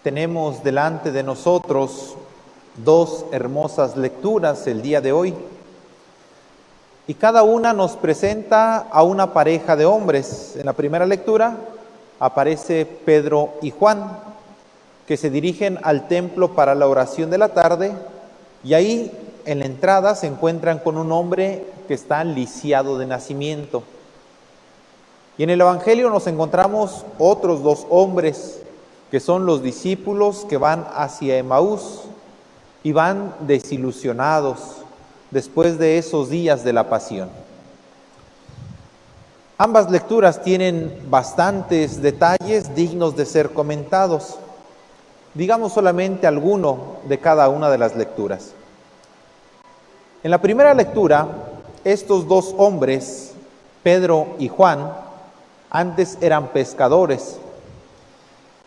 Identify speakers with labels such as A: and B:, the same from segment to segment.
A: Tenemos delante de nosotros dos hermosas lecturas el día de hoy, y cada una nos presenta a una pareja de hombres. En la primera lectura aparece Pedro y Juan, que se dirigen al templo para la oración de la tarde, y ahí en la entrada se encuentran con un hombre que está lisiado de nacimiento. Y en el Evangelio nos encontramos otros dos hombres, que son los discípulos que van hacia Emaús y van desilusionados después de esos días de la pasión. Ambas lecturas tienen bastantes detalles dignos de ser comentados. Digamos solamente alguno de cada una de las lecturas. En la primera lectura, estos dos hombres, Pedro y Juan, antes eran pescadores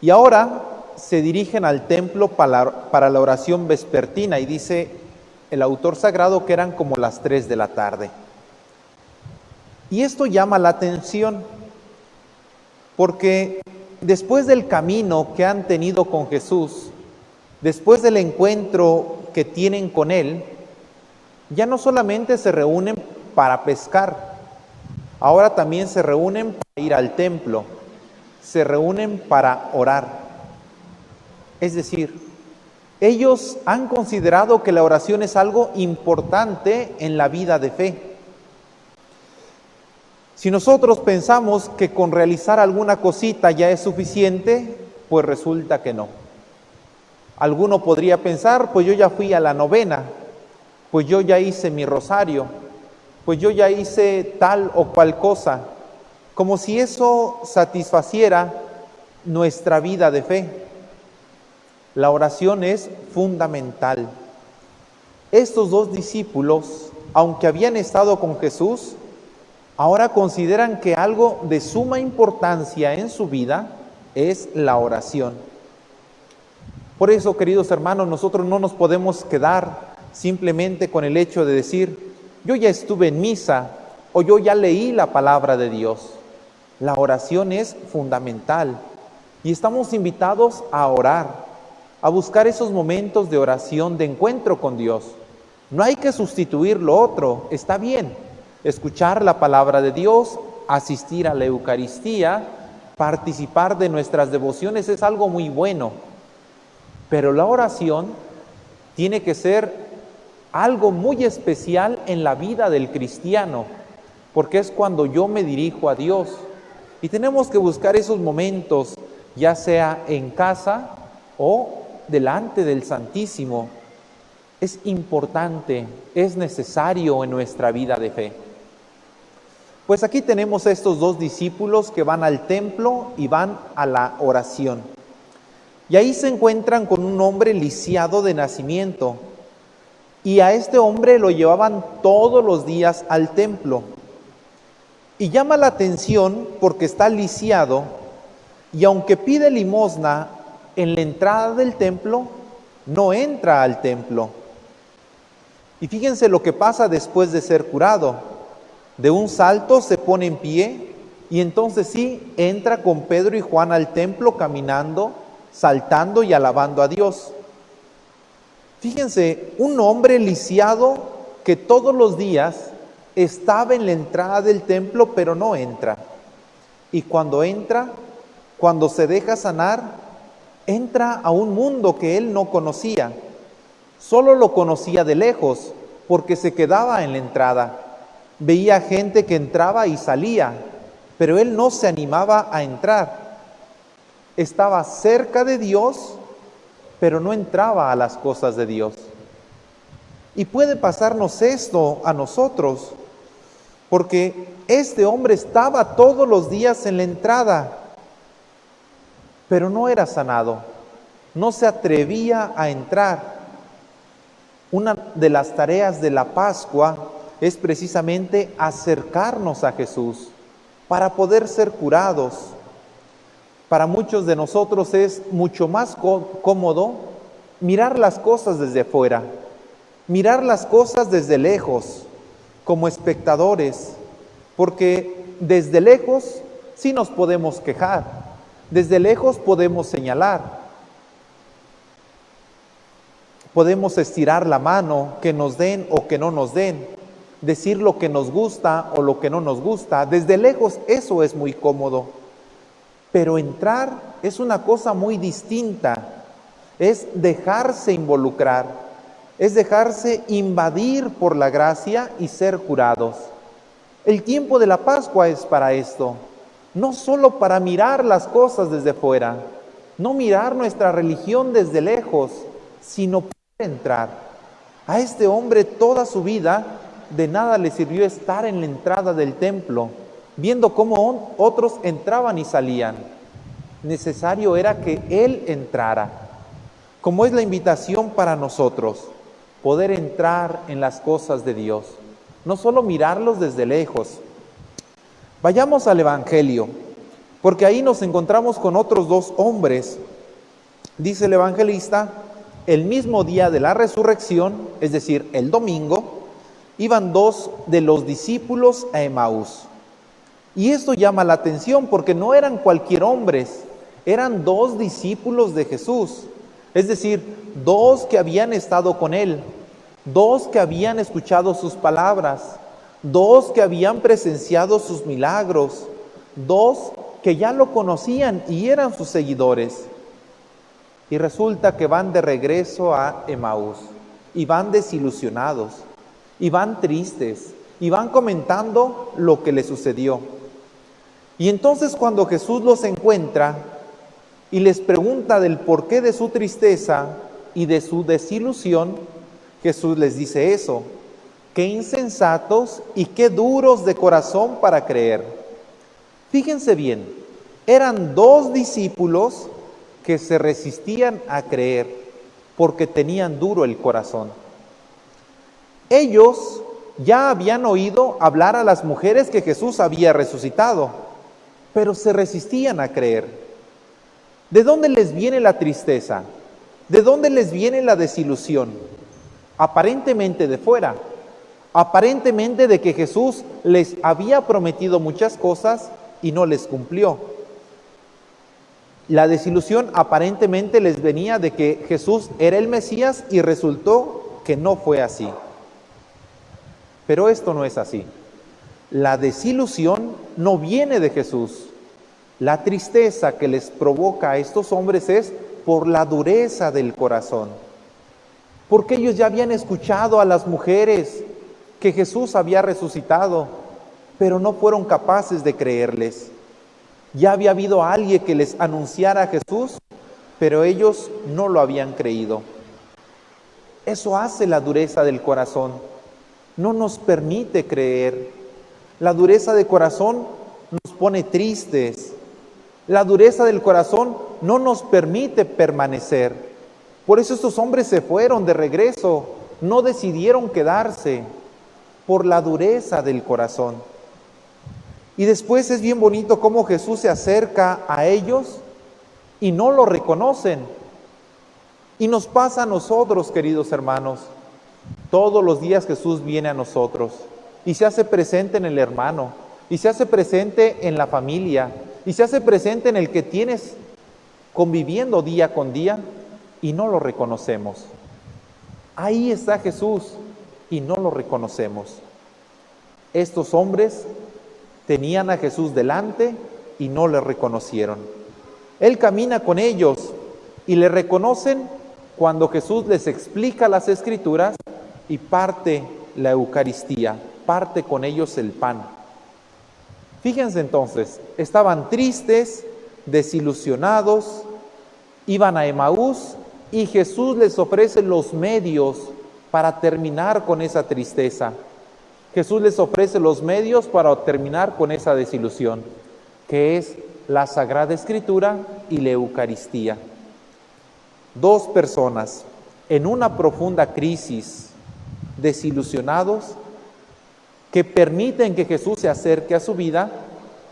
A: y ahora se dirigen al templo para la oración vespertina, y dice el autor sagrado que eran como las 3 de la tarde. Y esto llama la atención porque después del camino que han tenido con Jesús, después del encuentro que tienen con Él, ya no solamente se reúnen para pescar, ahora también se reúnen para ir al templo, se reúnen para orar. Es decir, ellos han considerado que la oración es algo importante en la vida de fe. Si nosotros pensamos que con realizar alguna cosita ya es suficiente, pues resulta que no. Alguno podría pensar, pues yo ya fui a la novena, pues yo ya hice mi rosario, pues yo ya hice tal o cual cosa, como si eso satisfaciera nuestra vida de fe. La oración es fundamental. Estos dos discípulos, aunque habían estado con Jesús, ahora consideran que algo de suma importancia en su vida es la oración. Por eso, queridos hermanos, nosotros no nos podemos quedar simplemente con el hecho de decir, yo ya estuve en misa o yo ya leí la palabra de Dios. La oración es fundamental y estamos invitados a orar, a buscar esos momentos de oración, de encuentro con Dios. No hay que sustituir lo otro, está bien. Escuchar la palabra de Dios, asistir a la Eucaristía, participar de nuestras devociones es algo muy bueno. Pero la oración tiene que ser algo muy especial en la vida del cristiano, porque es cuando yo me dirijo a Dios. Y tenemos que buscar esos momentos, ya sea en casa o delante del Santísimo. Es importante, es necesario en nuestra vida de fe. Pues aquí tenemos a estos dos discípulos que van al templo y van a la oración. Y ahí se encuentran con un hombre lisiado de nacimiento. Y a este hombre lo llevaban todos los días al templo. Y llama la atención porque está lisiado, y aunque pide limosna en la entrada del templo, no entra al templo. Y fíjense lo que pasa después de ser curado. De un salto se pone en pie y entonces sí entra con Pedro y Juan al templo caminando, saltando y alabando a Dios. Fíjense, un hombre lisiado que todos los días estaba en la entrada del templo pero no entra. Y cuando entra, cuando se deja sanar, entra a un mundo que él no conocía. Solo lo conocía de lejos porque se quedaba en la entrada. Veía gente que entraba y salía, pero él no se animaba a entrar. Estaba cerca de Dios, pero no entraba a las cosas de Dios. Y puede pasarnos esto a nosotros, porque este hombre estaba todos los días en la entrada, pero no era sanado, no se atrevía a entrar. Una de las tareas de la Pascua es precisamente acercarnos a Jesús para poder ser curados. Para muchos de nosotros es mucho más cómodo mirar las cosas desde afuera, mirar las cosas desde lejos, como espectadores, porque desde lejos sí nos podemos quejar, desde lejos podemos señalar, podemos estirar la mano, que nos den o que no nos den, decir lo que nos gusta o lo que no nos gusta. Desde lejos eso es muy cómodo, pero entrar es una cosa muy distinta, es dejarse involucrar, es dejarse invadir por la gracia y ser curados. El tiempo de la Pascua es para esto, no solo para mirar las cosas desde fuera, no mirar nuestra religión desde lejos, sino poder entrar. A este hombre toda su vida de nada le sirvió estar en la entrada del templo, viendo cómo otros entraban y salían. Necesario era que él entrara, como es la invitación para nosotros, poder entrar en las cosas de Dios, no solo mirarlos desde lejos. Vayamos al Evangelio, porque ahí nos encontramos con otros dos hombres. Dice el evangelista: el mismo día de la resurrección, es decir, el domingo, iban dos de los discípulos a Emaús. Y esto llama la atención porque no eran cualquier hombres, eran dos discípulos de Jesús, es decir, dos que habían estado con él, dos que habían escuchado sus palabras, dos que habían presenciado sus milagros, dos que ya lo conocían y eran sus seguidores. Y resulta que van de regreso a Emaús y van desilusionados y van tristes y van comentando lo que les sucedió. Y entonces cuando Jesús los encuentra y les pregunta del porqué de su tristeza y de su desilusión, Jesús les dice eso: qué insensatos y qué duros de corazón para creer. Fíjense bien, eran dos discípulos que se resistían a creer porque tenían duro el corazón. Ellos ya habían oído hablar a las mujeres que Jesús había resucitado, pero se resistían a creer. ¿De dónde les viene la tristeza? ¿De dónde les viene la desilusión? Aparentemente de fuera, aparentemente de que Jesús les había prometido muchas cosas y no les cumplió. La desilusión aparentemente les venía de que Jesús era el Mesías y resultó que no fue así. Pero esto no es así. La desilusión no viene de Jesús. La tristeza que les provoca a estos hombres es por la dureza del corazón. Porque ellos ya habían escuchado a las mujeres que Jesús había resucitado, pero no fueron capaces de creerles. Ya había habido alguien que les anunciara a Jesús, pero ellos no lo habían creído. Eso hace la dureza del corazón. No nos permite creer. La dureza del corazón nos pone tristes. La dureza del corazón no nos permite permanecer. Por eso estos hombres se fueron de regreso, no decidieron quedarse, por la dureza del corazón. Y después es bien bonito cómo Jesús se acerca a ellos y no lo reconocen. Y nos pasa a nosotros, queridos hermanos. Todos los días Jesús viene a nosotros y se hace presente en el hermano, y se hace presente en la familia, y se hace presente en el que tienes conviviendo día con día y no lo reconocemos. Ahí está Jesús y no lo reconocemos. Estos hombres tenían a Jesús delante y no le reconocieron. Él camina con ellos y le reconocen cuando Jesús les explica las Escrituras y parte la Eucaristía, parte con ellos el pan. Fíjense entonces, estaban tristes, desilusionados, iban a Emaús y Jesús les ofrece los medios para terminar con esa tristeza. Jesús les ofrece los medios para terminar con esa desilusión, que es la Sagrada Escritura y la Eucaristía. Dos personas en una profunda crisis, desilusionados, que permiten que Jesús se acerque a su vida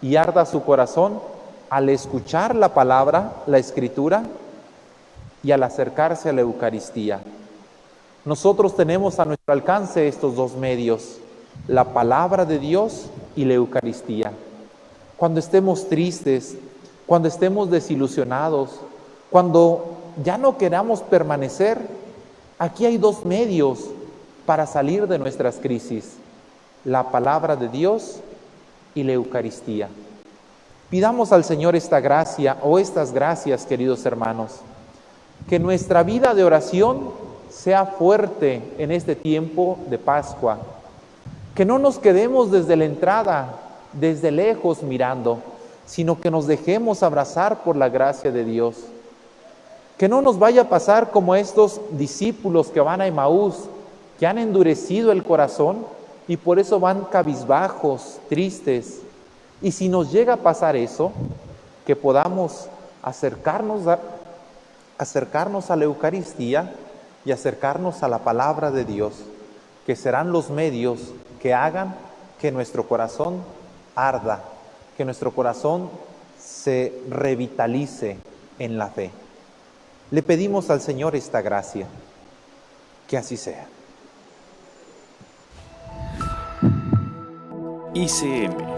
A: y arda su corazón al escuchar la palabra, la Escritura, y al acercarse a la Eucaristía. Nosotros tenemos a nuestro alcance estos dos medios, la palabra de Dios y la Eucaristía. Cuando estemos tristes, cuando estemos desilusionados, cuando ya no queramos permanecer, Aquí hay dos medios para salir de nuestras crisis: la palabra de Dios y la Eucaristía. Pidamos al Señor esta gracia o estas gracias, queridos hermanos, que nuestra vida de oración sea fuerte en este tiempo de Pascua, que no nos quedemos desde la entrada, desde lejos mirando, sino que nos dejemos abrazar por la gracia de Dios. Que no nos vaya a pasar como estos discípulos que van a Emaús, que han endurecido el corazón y por eso van cabizbajos, tristes. Y si nos llega a pasar eso, que podamos acercarnos a la Eucaristía y acercarnos a la palabra de Dios, que serán los medios que hagan que nuestro corazón arda, que nuestro corazón se revitalice en la fe. Le pedimos al Señor esta gracia, que así sea.
B: ICM